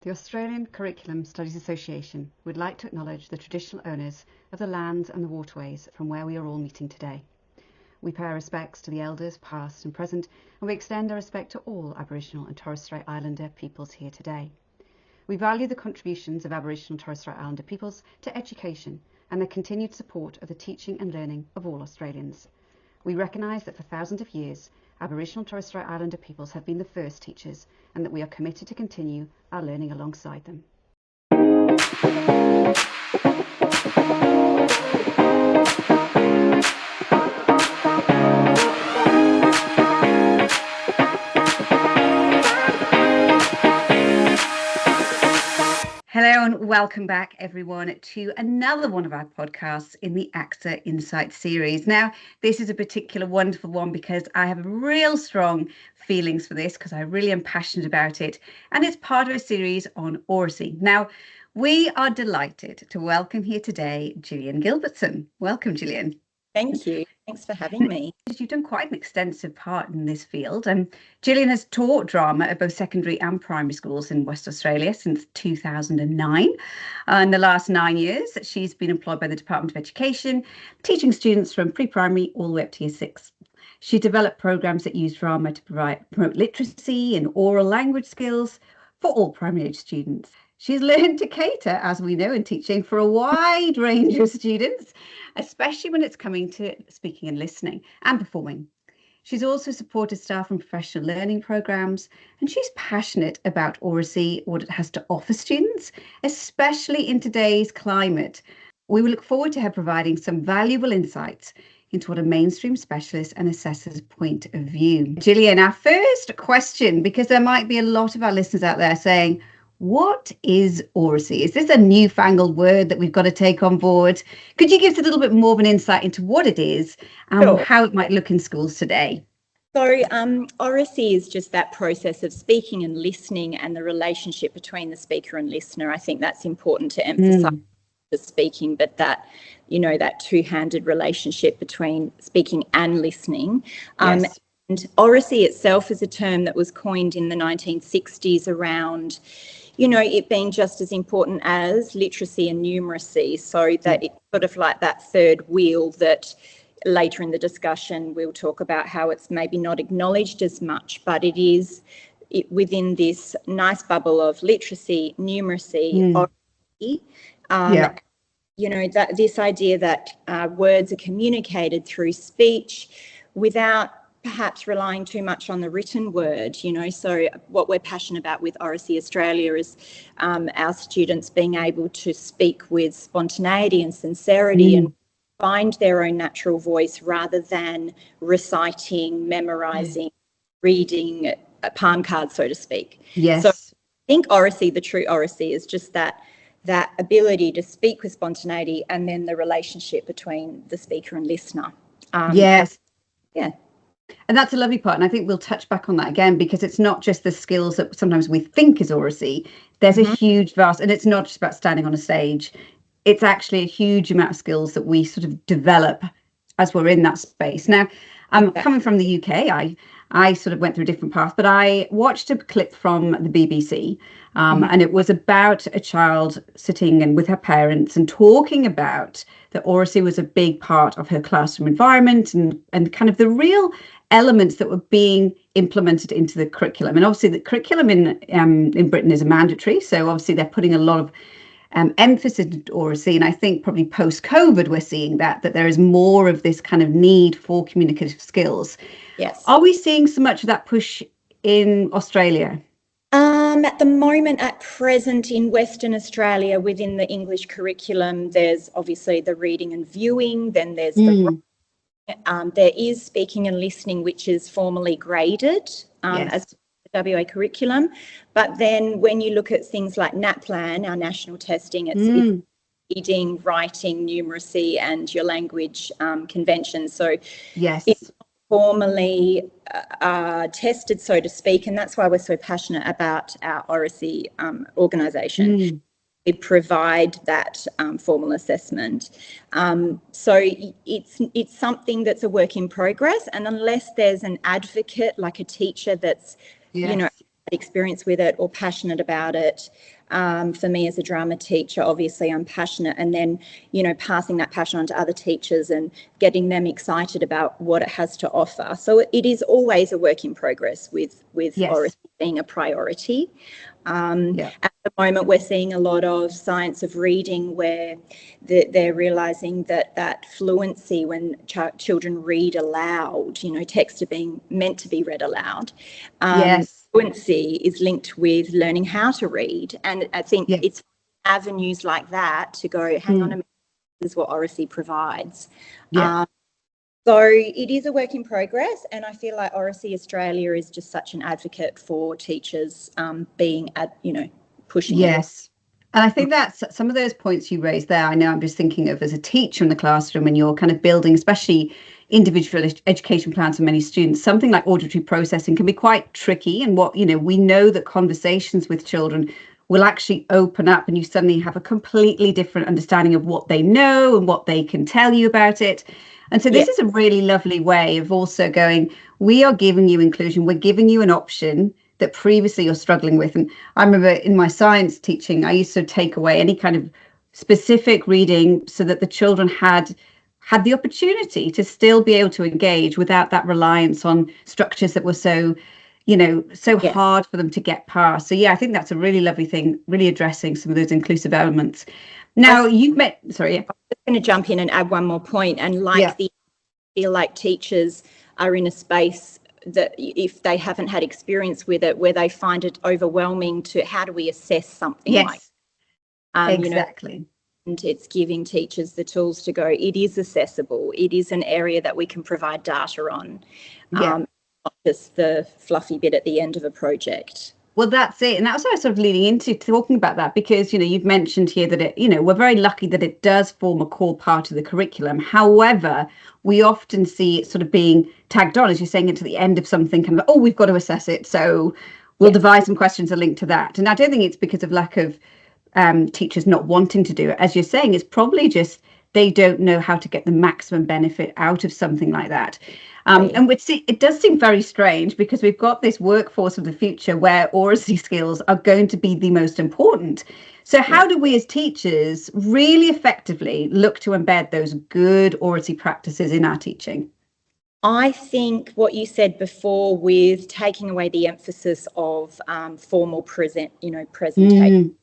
The Australian Curriculum Studies Association would like to acknowledge the traditional owners of the lands and the waterways from where we are all meeting today. We pay our respects to the elders past and present, and we extend our respect to all Aboriginal and Torres Strait Islander peoples here today. We value the contributions of Aboriginal and Torres Strait Islander peoples to education and their continued support of the teaching and learning of all Australians. We recognise that for thousands of years, Aboriginal and Torres Strait Islander peoples have been the first teachers, and that we are committed to continue our learning alongside them. Hello and welcome back everyone to another one of our podcasts in the ACSA Insights series. Now, this is a particular wonderful one because I have real strong feelings for this because I really am passionate about it, and it's part of a series on Oracy. Now, we are delighted to welcome here today Jillian Gilbertson. Welcome, Jillian. Thank you. Thanks for having me. You've done quite an extensive part in this field. Jillian has taught drama at both secondary and primary schools in West Australia since 2009. In the last 9 years, she's been employed by the Department of Education, teaching students from pre-primary all the way up to year 6. She developed programs that use drama to promote literacy and oral language skills for all primary age students. She's learned to cater, as we know in teaching, for a wide range of students, especially when it's coming to speaking and listening and performing. She's also supported staff and professional learning programs, and she's passionate about Oracy, what it has to offer students, especially in today's climate. We will look forward to her providing some valuable insights into what a mainstream specialist and assessor's point of view. Jillian, our first question, because there might be a lot of our listeners out there saying, what is Oracy? Is this a newfangled word that we've got to take on board? Could you give us a little bit more of an insight into what it is and Sure. how it might look in schools today? So Oracy is just that process of speaking and listening and the relationship between the speaker and listener. I think that's important to emphasize the speaking, but that two-handed relationship between speaking and listening. Yes. And Oracy itself is a term that was coined in the 1960s around it being just as important as literacy and numeracy, so that it's sort of like that third wheel that later in the discussion we'll talk about how it's maybe not acknowledged as much, but it is within this nice bubble of literacy, numeracy, Oracy, that this idea that words are communicated through speech without perhaps relying too much on the written word, so what we're passionate about with Oracy Australia is our students being able to speak with spontaneity and sincerity and find their own natural voice rather than reciting, memorising, reading a palm card, so to speak. Yes. So I think Oracy, the true Oracy, is just that ability to speak with spontaneity and then the relationship between the speaker and listener. Yes. Yeah. And that's a lovely part. And I think we'll touch back on that again, because it's not just the skills that sometimes we think is Oracy. There's a huge vast, and it's not just about standing on a stage. It's actually a huge amount of skills that we sort of develop as we're in that space. Now, coming from the UK, I sort of went through a different path, but I watched a clip from the BBC, and it was about a child sitting and with her parents and talking about that Oracy was a big part of her classroom environment and kind of the real elements that were being implemented into the curriculum. And obviously the curriculum in Britain is a mandatory, so obviously they're putting a lot of emphasis on Oracy, and I think probably post-COVID we're seeing that there is more of this kind of need for communicative skills. Yes. Are we seeing so much of that push in Australia? At the moment, at present, in Western Australia, within the English curriculum, there's obviously the reading and viewing, then there's the there is speaking and listening, which is formally graded as the WA curriculum. But then when you look at things like NAPLAN, our national testing, it's reading, writing, numeracy, and your language convention. So it's formally tested, so to speak, and that's why we're so passionate about our Oracy organisation. We provide that formal assessment. So it's something that's a work in progress, and unless there's an advocate, like a teacher that's experience with it or passionate about it. For me as a drama teacher, obviously I'm passionate, and then, you know, passing that passion on to other teachers and getting them excited about what it has to offer. So it is always a work in progress with Oracy being a priority. At the moment, we're seeing a lot of science of reading where they're realising that fluency, when children read aloud, you know, texts are being meant to be read aloud. Fluency is linked with learning how to read. And I think it's avenues like that to go, hang on a minute, this is what Oracy provides. So it is a work in progress, and I feel like Oracy Australia is just such an advocate for teachers being pushing it. And I think that's some of those points you raised there. I know I'm just thinking of as a teacher in the classroom, and you're kind of building, especially individual education plans for many students, something like auditory processing can be quite tricky. And we know that conversations with children will actually open up, and you suddenly have a completely different understanding of what they know and what they can tell you about it. And so this is a really lovely way of also going, we are giving you inclusion, we're giving you an option that previously you're struggling with. And I remember in my science teaching, I used to take away any kind of specific reading so that the children had the opportunity to still be able to engage without that reliance on structures that were so hard for them to get past. So I think that's a really lovely thing, really addressing some of those inclusive elements. Now I'm just going to jump in and add one more point, and feel like teachers are in a space that if they haven't had experience with it, where they find it overwhelming to how do we assess something like exactly. And it's giving teachers the tools to go, it is accessible, it is an area that we can provide data on, not just the fluffy bit at the end of a project. Well, that's it. And that's what I was sort of leading into talking about that, because, you've mentioned here that we're very lucky that it does form a core part of the curriculum. However, we often see it sort of being tagged on, as you're saying, into the end of something, kind of, we've got to assess it. So we'll devise some questions that link to that. And I don't think it's because of lack of teachers not wanting to do it. As you're saying, it's probably just they don't know how to get the maximum benefit out of something like that. And it does seem very strange, because we've got this workforce of the future where Oracy skills are going to be the most important. So how do we as teachers really effectively look to embed those good Oracy practices in our teaching? I think what you said before, with taking away the emphasis of formal presentation,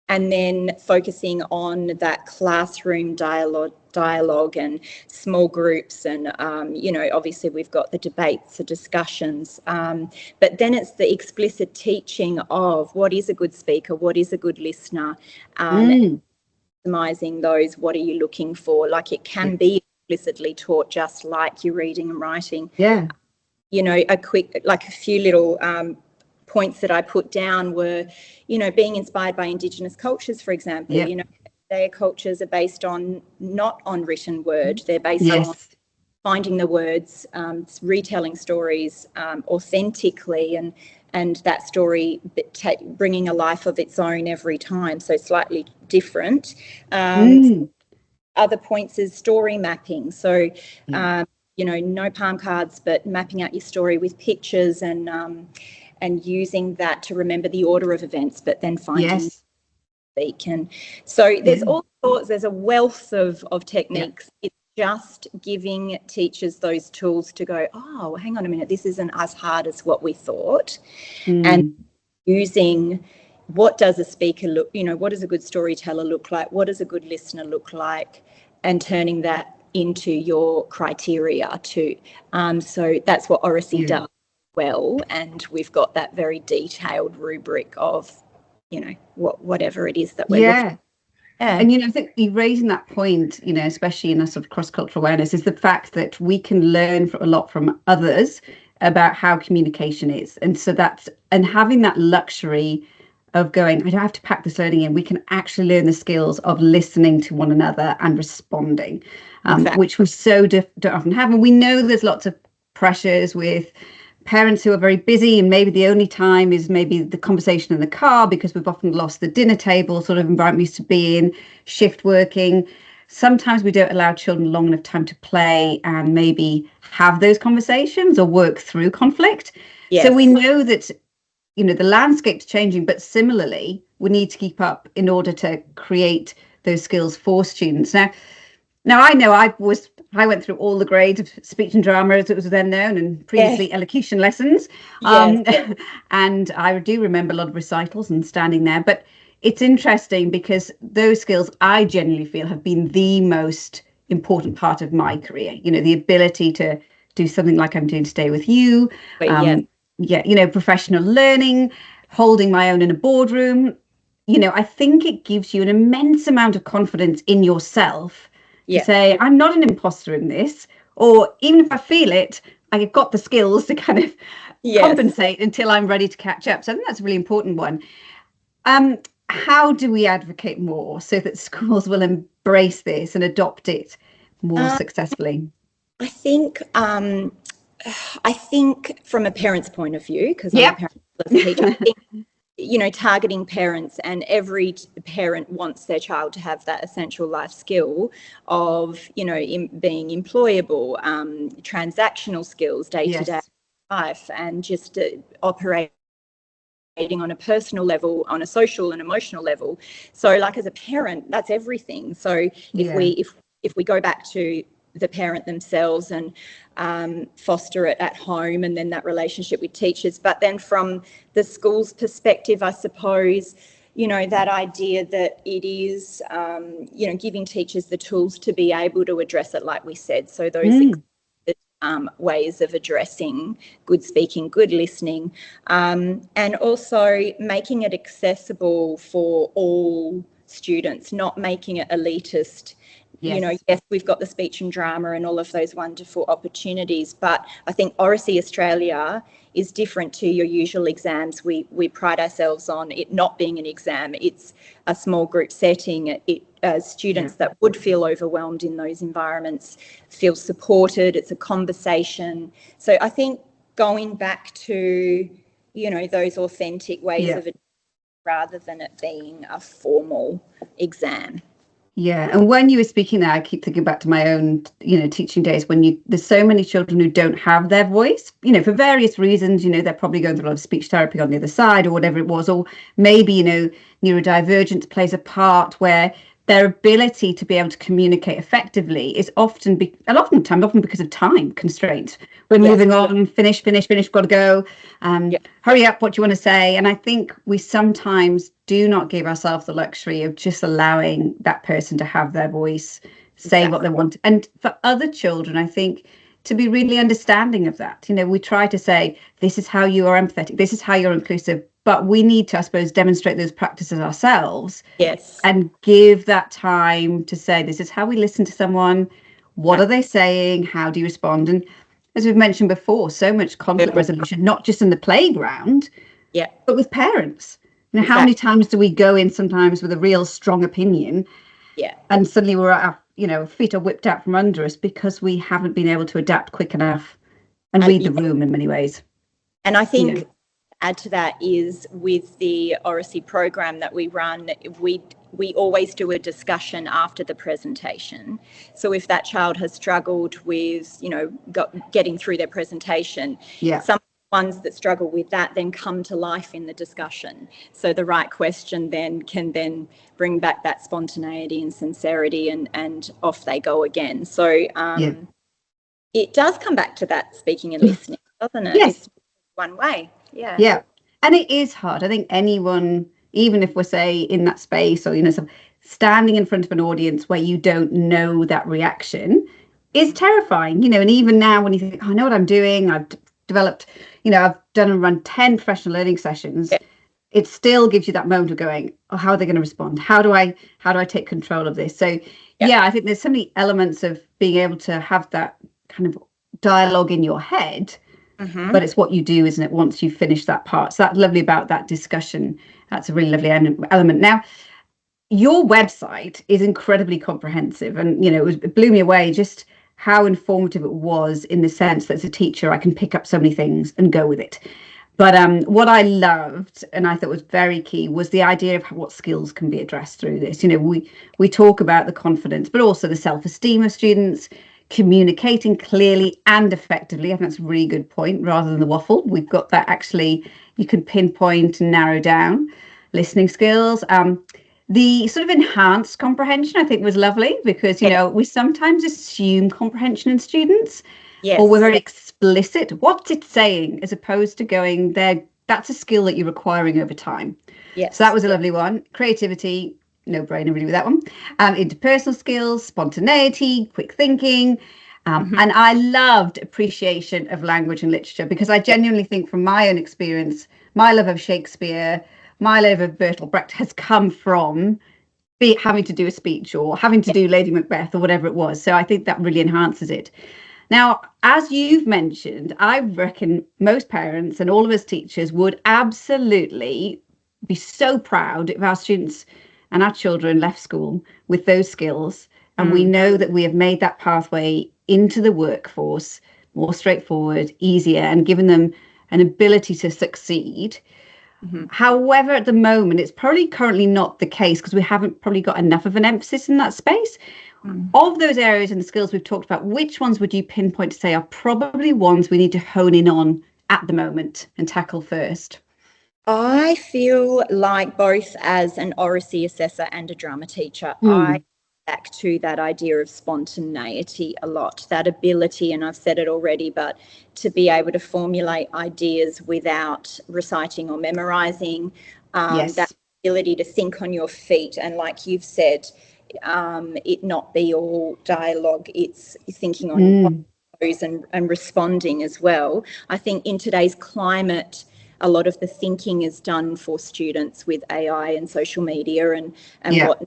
and then focusing on that classroom dialogue and small groups, and obviously we've got the debates, the discussions, but then it's the explicit teaching of what is a good speaker, what is a good listener, maximizing those, what are you looking for? Like, it can be explicitly taught, just like your reading and writing. A few little points that I put down were, being inspired by Indigenous cultures, for example. Their cultures are based on not on written word, they're based on finding the words, retelling stories authentically, and that story bringing a life of its own every time, so slightly different. Other points is story mapping, so no palm cards, but mapping out your story with pictures, and using that to remember the order of events, but then finding speak. And so there's all sorts, there's a wealth of techniques. It's just giving teachers those tools to go, hang on a minute, this isn't as hard as what we thought. And using, what does a speaker look, what does a good storyteller look like? What does a good listener look like? And turning that into your criteria too. So that's what Oracy does well, and we've got that very detailed rubric of whatever it is that we're looking at. And I think you raising that point, especially in a sort of cross-cultural awareness, is the fact that we can learn a lot from others about how communication is. And so and having that luxury of going, I don't have to pack this learning in, we can actually learn the skills of listening to one another and responding, which we so don't often have. And we know there's lots of pressures with parents who are very busy, and maybe the only time is maybe the conversation in the car, because we've often lost the dinner table sort of environment we used to be in, shift working. Sometimes we don't allow children long enough time to play and maybe have those conversations or work through conflict. So we know that the landscape's changing, but similarly, we need to keep up in order to create those skills for students. Now I know I went through all the grades of speech and drama as it was then known, and previously elocution lessons. And I do remember a lot of recitals and standing there. But it's interesting because those skills I genuinely feel have been the most important part of my career. The ability to do something like I'm doing today with you. Professional learning, holding my own in a boardroom. I think it gives you an immense amount of confidence in yourself to say, I'm not an imposter in this, or even if I feel it, I've got the skills to kind of compensate until I'm ready to catch up. So I think that's a really important one. How do we advocate more so that schools will embrace this and adopt it more successfully? I think from a parent's point of view, because I'm a parent as a teacher, I think, targeting parents, and every parent wants their child to have that essential life skill of, being employable, transactional skills, day-to-day life, and just operating on a personal level, on a social and emotional level. So like as a parent, that's everything. So if we go back to the parent themselves and foster it at home, and then that relationship with teachers. But then from the school's perspective, I suppose, that idea that it is, giving teachers the tools to be able to address it, like we said. So those ways of addressing good speaking, good listening, and also making it accessible for all students, not making it elitist. Yes, we've got the speech and drama and all of those wonderful opportunities, but I think Oracy Australia is different to your usual exams. We pride ourselves on it not being an exam. It's a small group setting. Students that would feel overwhelmed in those environments feel supported. It's a conversation. So I think going back to, those authentic ways of it, rather than it being a formal exam. Yeah, and when you were speaking there, I keep thinking back to my own, teaching days when there's so many children who don't have their voice, for various reasons. They're probably going through a lot of speech therapy on the other side or whatever it was, or maybe, neurodivergence plays a part where their ability to be able to communicate effectively is often because of time constraints. We're moving on, finish, got to go, hurry up, what do you want to say? And I think we sometimes do not give ourselves the luxury of just allowing that person to have their voice, say what they want. And for other children, I think to be really understanding of that, we try to say, this is how you are empathetic, this is how you're inclusive, but we need to, I suppose, demonstrate those practices ourselves. Yes. And give that time to say, this is how we listen to someone. What are they saying? How do you respond? And as we've mentioned before, so much conflict resolution, not just in the playground, but with parents. How many times do we go in sometimes with a real strong opinion? And suddenly we're at our, feet are whipped out from under us because we haven't been able to adapt quick enough and read the room in many ways. And I think add to that is with the Oracy program that we run, we always do a discussion after the presentation. So if that child has struggled with, getting through their presentation, some ones that struggle with that then come to life in the discussion. So the right question then can then bring back that spontaneity and sincerity, and off they go again. So it does come back to that speaking and listening, doesn't it? Yes. It's one way. Yeah. And it is hard. I think anyone, even if we're, say, in that space or, standing in front of an audience where you don't know that reaction is terrifying, and even now when you think, I know what I'm doing, I've developed, I've done and run 10 professional learning sessions, it still gives you that moment of going, oh, how are they going to respond? How do I take control of this? So, I think there's so many elements of being able to have that kind of dialogue in your head. But it's what you do, isn't it, once you finish that part. So that's lovely about that discussion. That's a really lovely element. Now, your website is incredibly comprehensive, and it blew me away just how informative it was, in the sense that as a teacher I can pick up so many things and go with it. But what I loved and I thought was very key was the idea of what skills can be addressed through this. We talk about the confidence, but also the self-esteem of students, communicating clearly and effectively. I think that's a really good point, rather than the waffle. We've got that actually, you can pinpoint and narrow down. Listening skills, the sort of enhanced comprehension, I think, was lovely because, you know, we sometimes assume comprehension in students, or we're very explicit. What's it saying, as opposed to going there? That's a skill that you're acquiring over time. So that was a lovely one. Creativity, no brainer really with that one. Interpersonal skills, spontaneity, quick thinking. And I loved appreciation of language and literature, because I genuinely think, from my own experience, my love of Shakespeare, my love of Bertolt Brecht has come from having to do a speech or having to do Lady Macbeth or whatever it was. So I think that really enhances it. Now, as you've mentioned, I reckon most parents and all of us teachers would absolutely be so proud if our students and our children left school with those skills. And we know that we have made that pathway into the workforce more straightforward, easier, and given them an ability to succeed. However, at the moment, it's probably currently not the case, because we haven't probably got enough of an emphasis in that space. Of those areas and the skills we've talked about, which ones would you pinpoint to say are probably ones we need to hone in on at the moment and tackle first? I feel like, both as an Oracy assessor and a drama teacher, I back to that idea of spontaneity a lot, that ability, and I've said it already, but to be able to formulate ideas without reciting or memorizing, that ability to think on your feet, and like you've said, it not be all dialogue, it's thinking on those and responding as well. I think in today's climate, a lot of the thinking is done for students with AI and social media and what.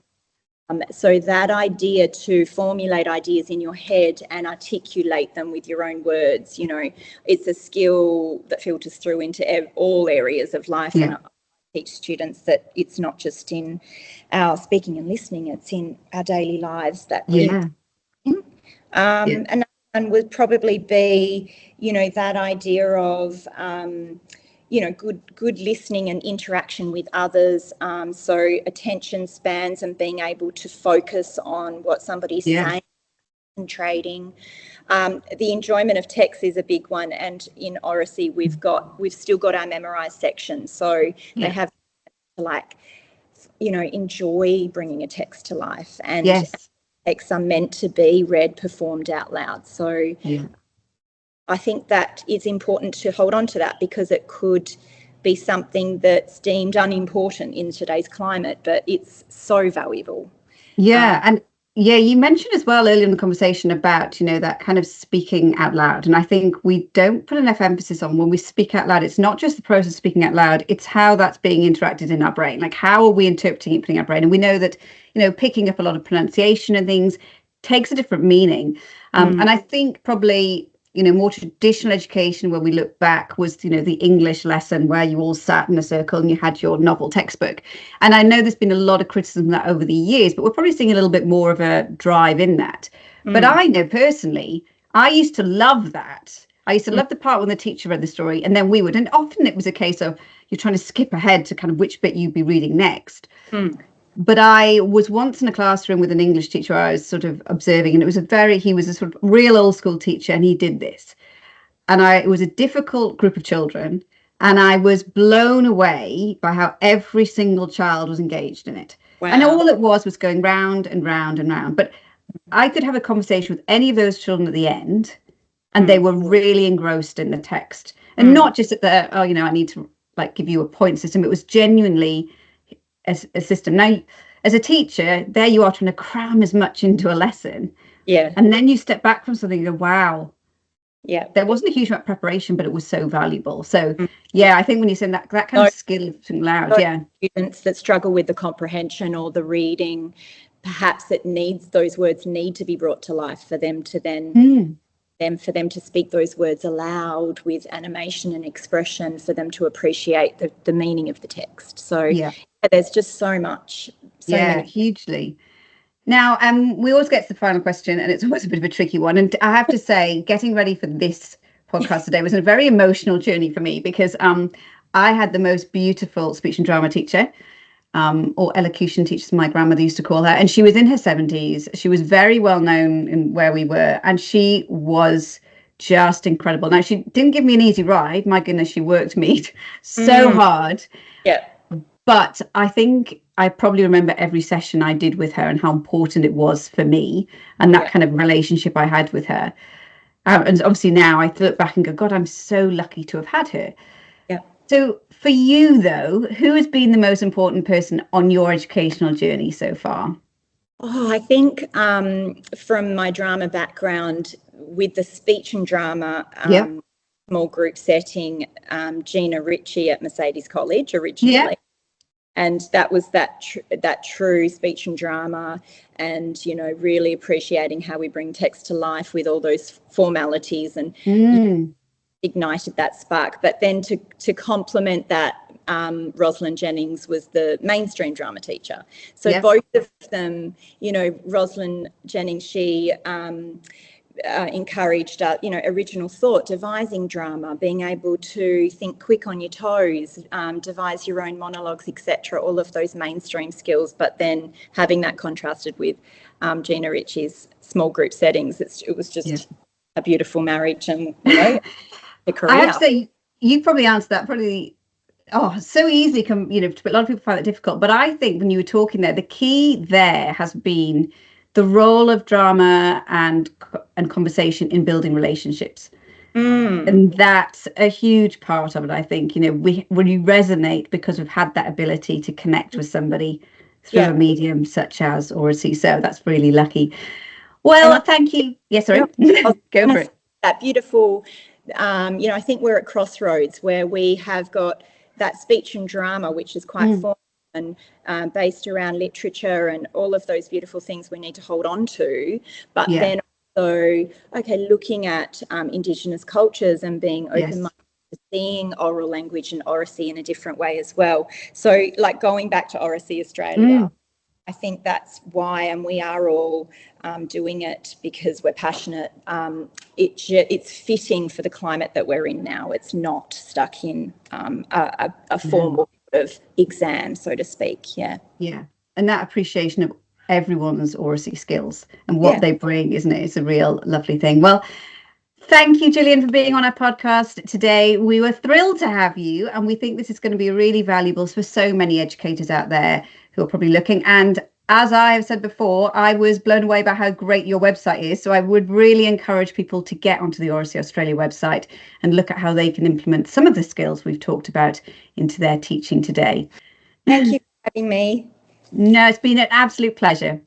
So that idea to formulate ideas in your head and articulate them with your own words, you know, it's a skill that filters through into all areas of life. And I teach students that it's not just in our speaking and listening, it's in our daily lives that another one would probably be, you know, that idea of you know, good listening and interaction with others. So attention spans and being able to focus on what somebody's saying and trading. The enjoyment of text is a big one, and in Oracy we've still got our memorised section, so they have to, like, you know, enjoy bringing a text to life, and texts are meant to be read, performed out loud. So I think that it's important to hold on to that, because it could be something that's deemed unimportant in today's climate, but it's so valuable. And you mentioned as well earlier in the conversation about, you know, that kind of speaking out loud. And I think we don't put enough emphasis on, when we speak out loud, it's not just the process of speaking out loud, it's how that's being interacted in our brain. Like, how are we interpreting it in our brain? And we know that, you know, picking up a lot of pronunciation and things takes a different meaning. And I think probably, you know, more traditional education, when we look back, was, you know, the English lesson where you all sat in a circle and you had your novel textbook. And I know there's been a lot of criticism of that over the years, but we're probably seeing a little bit more of a drive in that. But I know personally, I used to love that. I used to love the part when the teacher read the story, and then we would, and often it was a case of you're trying to skip ahead to kind of which bit you'd be reading next. But I was once in a classroom with an English teacher I was sort of observing, and he was a sort of real old school teacher, and he did this. And it was a difficult group of children, and I was blown away by how every single child was engaged in it. And all it was going round and round and round. But I could have a conversation with any of those children at the end, and they were really engrossed in the text. And not just at the, oh, you know, I need to, like, give you a point system. It was genuinely a system. Now, as a teacher, there you are trying to cram as much into a lesson. And then you step back from something and go, wow. There wasn't a huge amount of preparation, but it was so valuable. So, I think when you say that kind of skill of speaking loud, students that struggle with the comprehension or the reading, perhaps those words need to be brought to life for them to then for them to speak those words aloud with animation and expression, for them to appreciate the meaning of the text. So there's just so much. Many. Hugely. Now, we always get to the final question, and it's always a bit of a tricky one. And I have to say, getting ready for this podcast today was a very emotional journey for me, because I had the most beautiful speech and drama teacher, or elocution teacher, as my grandmother used to call her. And she was in her 70s. She was very well known in where we were. And she was just incredible. Now, she didn't give me an easy ride. My goodness, she worked me so hard. Yeah. But I think I probably remember every session I did with her and how important it was for me and that kind of relationship I had with her. And obviously now I look back and go, God, I'm so lucky to have had her. Yeah. So for you, though, who has been the most important person on your educational journey so far? Oh, I think from my drama background with the speech and drama small group setting, Gina Ritchie at Mercedes College originally. And that was that true speech and drama, and, you know, really appreciating how we bring text to life with all those formalities, and ignited that spark. But then to complement that, Rosalind Jennings was the mainstream drama teacher. So both of them, you know, Rosalind Jennings, she encouraged, you know, original thought, devising drama, being able to think quick on your toes, devise your own monologues, etc. All of those mainstream skills, but then having that contrasted with Gina Ritchie's small group settings. It was just a beautiful marriage, and, you know, a career. I have to say, you probably answered that probably. Oh, so easy, you know, a lot of people find it difficult. But I think when you were talking there, the key there has been the role of drama and conversation in building relationships. And that's a huge part of it, I think. You know, when you resonate because we've had that ability to connect with somebody through a medium such as Oracy. So that's really lucky. Well, thank you. Yes, sorry. Go for it. That beautiful, you know, I think we're at crossroads where we have got that speech and drama, which is quite formal and based around literature and all of those beautiful things we need to hold on to. But then also, okay, looking at Indigenous cultures and being open-minded to seeing oral language and oracy in a different way as well. So, like, going back to Oracy Australia, I think that's why, and we are all doing it because we're passionate. It's fitting for the climate that we're in now. It's not stuck in a formal of exam, so to speak. Yeah. And that appreciation of everyone's Oracy skills and what they bring, isn't it? It's a real lovely thing. Well, thank you, Jillian, for being on our podcast today. We were thrilled to have you, and we think this is going to be really valuable for so many educators out there who are probably looking. And as I have said before, I was blown away by how great your website is. So I would really encourage people to get onto the Oracy Australia website and look at how they can implement some of the skills we've talked about into their teaching today. Thank you for having me. No, it's been an absolute pleasure.